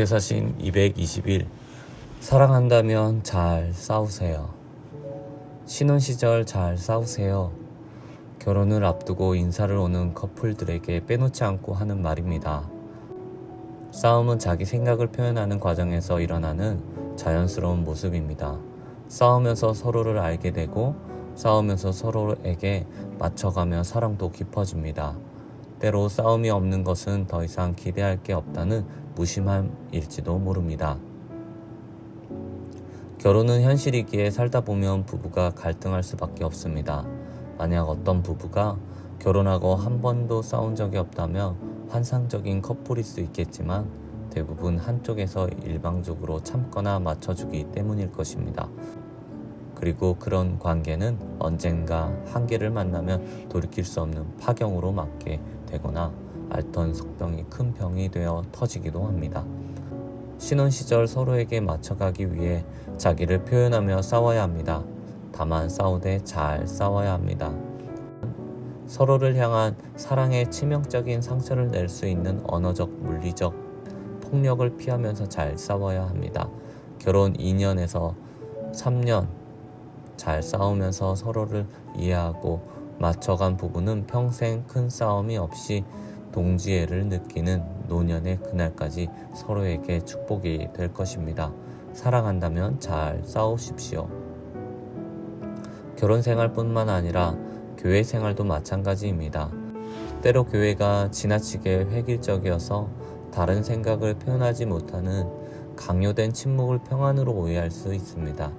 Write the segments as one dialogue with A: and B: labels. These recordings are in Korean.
A: 독해사신 221 사랑한다면 잘 싸우세요. 신혼시절 잘 싸우세요. 결혼을 앞두고 인사를 오는 커플들에게 빼놓지 않고 하는 말입니다. 싸움은 자기 생각을 표현하는 과정에서 일어나는 자연스러운 모습입니다. 싸우면서 서로를 알게 되고 싸우면서 서로에게 맞춰가며 사랑도 깊어집니다. 때로 싸움이 없는 것은 더 이상 기대할 게 없다는 무심함일지도 모릅니다. 결혼은 현실이기에 살다 보면 부부가 갈등할 수밖에 없습니다. 만약 어떤 부부가 결혼하고 한 번도 싸운 적이 없다면 환상적인 커플일 수 있겠지만 대부분 한쪽에서 일방적으로 참거나 맞춰주기 때문일 것입니다. 그리고 그런 관계는 언젠가 한계를 만나면 돌이킬 수 없는 파경으로 맞게 되거나 앓던 속병이 큰 병이 되어 터지기도 합니다. 신혼시절 서로에게 맞춰가기 위해 자기를 표현하며 싸워야 합니다. 다만 싸우되 잘 싸워야 합니다. 서로를 향한 사랑에 치명적인 상처를 낼 수 있는 언어적, 물리적 폭력을 피하면서 잘 싸워야 합니다. 결혼 2년에서 3년 잘 싸우면서 서로를 이해하고 맞춰간 부부는 평생 큰 싸움이 없이 동지애를 느끼는 노년의 그날까지 서로에게 축복이 될 것입니다. 사랑한다면 잘 싸우십시오. 결혼 생활뿐만 아니라 교회 생활도 마찬가지입니다. 때로 교회가 지나치게 획일적이어서 다른 생각을 표현하지 못하는 강요된 침묵을 평안으로 오해할 수 있습니다.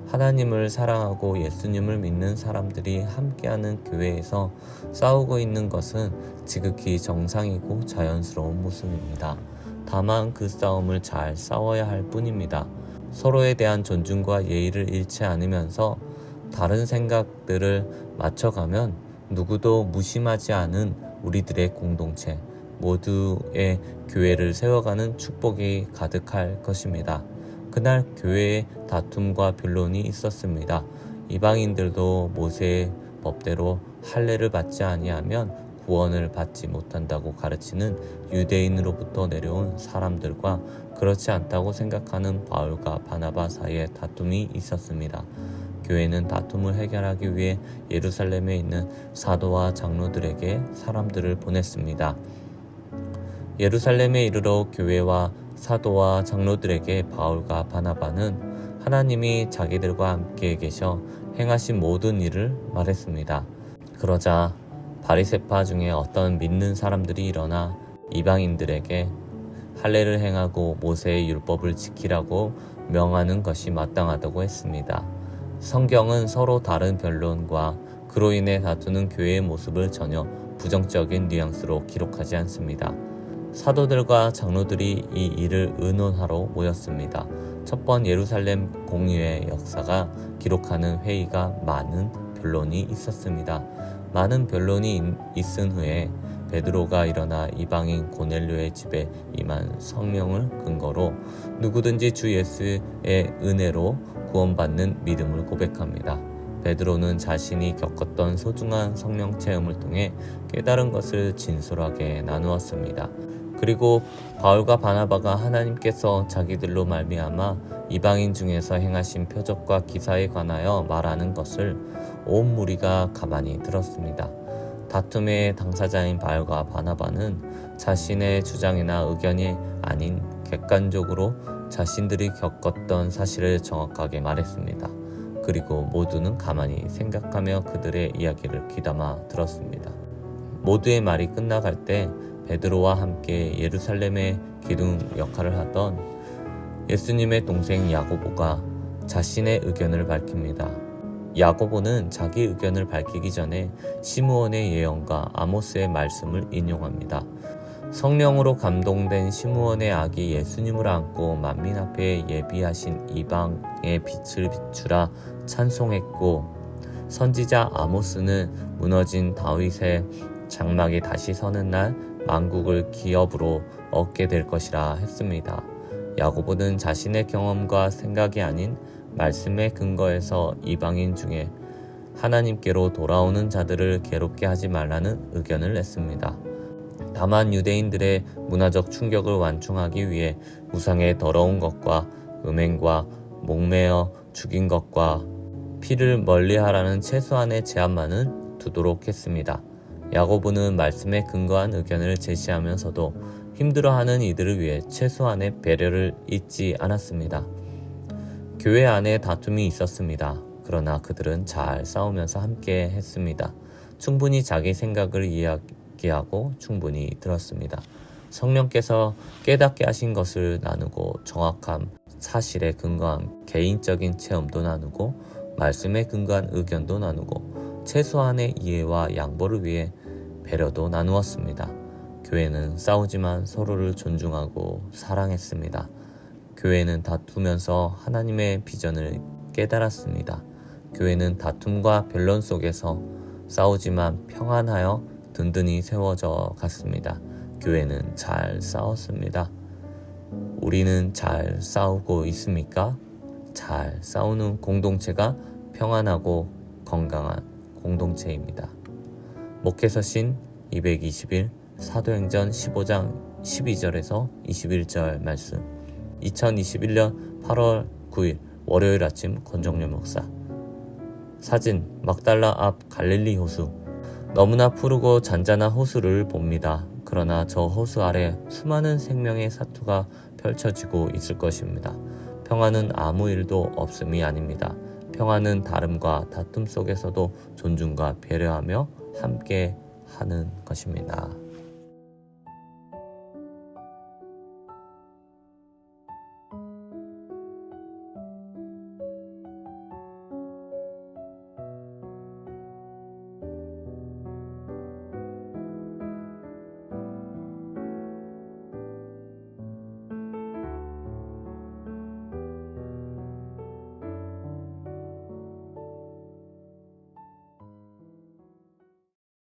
A: 하나님을 사랑하고 예수님을 믿는 사람들이 함께하는 교회에서 싸우고 있는 것은 지극히 정상이고 자연스러운 모습입니다. 다만 그 싸움을 잘 싸워야 할 뿐입니다. 서로에 대한 존중과 예의를 잃지 않으면서 다른 생각들을 맞춰가면 누구도 무심하지 않은 우리들의 공동체, 모두의 교회를 세워가는 축복이 가득할 것입니다. 그날 교회에 다툼과 변론이 있었습니다. 이방인들도 모세의 법대로 할례를 받지 아니하면 구원을 받지 못한다고 가르치는 유대인으로부터 내려온 사람들과 그렇지 않다고 생각하는 바울과 바나바 사이에 다툼이 있었습니다. 교회는 다툼을 해결하기 위해 예루살렘에 있는 사도와 장로들에게 사람들을 보냈습니다. 예루살렘에 이르러 교회와 사도와 장로들에게 바울과 바나바는 하나님이 자기들과 함께 계셔 행하신 모든 일을 말했습니다. 그러자 바리새파 중에 어떤 믿는 사람들이 일어나 이방인들에게 할례를 행하고 모세의 율법을 지키라고 명하는 것이 마땅하다고 했습니다. 성경은 서로 다른 변론과 그로 인해 다투는 교회의 모습을 전혀 부정적인 뉘앙스로 기록하지 않습니다. 사도들과 장로들이 이 일을 의논하러 모였습니다. 첫 번 예루살렘 공의회 역사가 기록하는 회의가 많은 변론이 있었습니다. 많은 변론이 있은 후에 베드로가 일어나 이방인 고넬료의 집에 임한 성령을 근거로 누구든지 주 예수의 은혜로 구원받는 믿음을 고백합니다. 베드로는 자신이 겪었던 소중한 성령 체험을 통해 깨달은 것을 진솔하게 나누었습니다. 그리고 바울과 바나바가 하나님께서 자기들로 말미암아 이방인 중에서 행하신 표적과 기사에 관하여 말하는 것을 온 무리가 가만히 들었습니다. 다툼의 당사자인 바울과 바나바는 자신의 주장이나 의견이 아닌 객관적으로 자신들이 겪었던 사실을 정확하게 말했습니다. 그리고 모두는 가만히 생각하며 그들의 이야기를 귀담아 들었습니다. 모두의 말이 끝나갈 때 베드로와 함께 예루살렘의 기둥 역할을 하던 예수님의 동생 야고보가 자신의 의견을 밝힙니다. 야고보는 자기 의견을 밝히기 전에 시므온의 예언과 아모스의 말씀을 인용합니다. 성령으로 감동된 시므온의 아기 예수님을 안고 만민 앞에 예비하신 이방의 빛을 비추라 찬송했고, 선지자 아모스는 무너진 다윗의 장막이 다시 서는 날 만국을 기업으로 얻게 될 것이라 했습니다. 야고보는 자신의 경험과 생각이 아닌 말씀의 근거에서 이방인 중에 하나님께로 돌아오는 자들을 괴롭게 하지 말라는 의견을 냈습니다. 다만 유대인들의 문화적 충격을 완충하기 위해 우상의 더러운 것과 음행과 목매어 죽인 것과 피를 멀리하라는 최소한의 제한만은 두도록 했습니다. 야고보는 말씀에 근거한 의견을 제시하면서도 힘들어하는 이들을 위해 최소한의 배려를 잊지 않았습니다. 교회 안에 다툼이 있었습니다. 그러나 그들은 잘 싸우면서 함께 했습니다. 충분히 자기 생각을 이야기하고 충분히 들었습니다. 성령께서 깨닫게 하신 것을 나누고 정확한 사실에 근거한 개인적인 체험도 나누고 말씀에 근거한 의견도 나누고 최소한의 이해와 양보를 위해 배려도 나누었습니다. 교회는 싸우지만 서로를 존중하고 사랑했습니다. 교회는 다투면서 하나님의 비전을 깨달았습니다. 교회는 다툼과 변론 속에서 싸우지만 평안하여 든든히 세워져 갔습니다. 교회는 잘 싸웠습니다. 우리는 잘 싸우고 있습니까? 잘 싸우는 공동체가 평안하고 건강한 공동체입니다. 목회서신 221 사도행전 15장 12절에서 21절 말씀. 2021년 8월 9일 월요일 아침 권정열 목사. 사진 막달라 앞 갈릴리 호수. 너무나 푸르고 잔잔한 호수를 봅니다. 그러나 저 호수 아래 수많은 생명의 사투가 펼쳐지고 있을 것입니다. 평화는 아무 일도 없음이 아닙니다. 평화는 다름과 다툼 속에서도 존중과 배려하며 함께 하는 것입니다.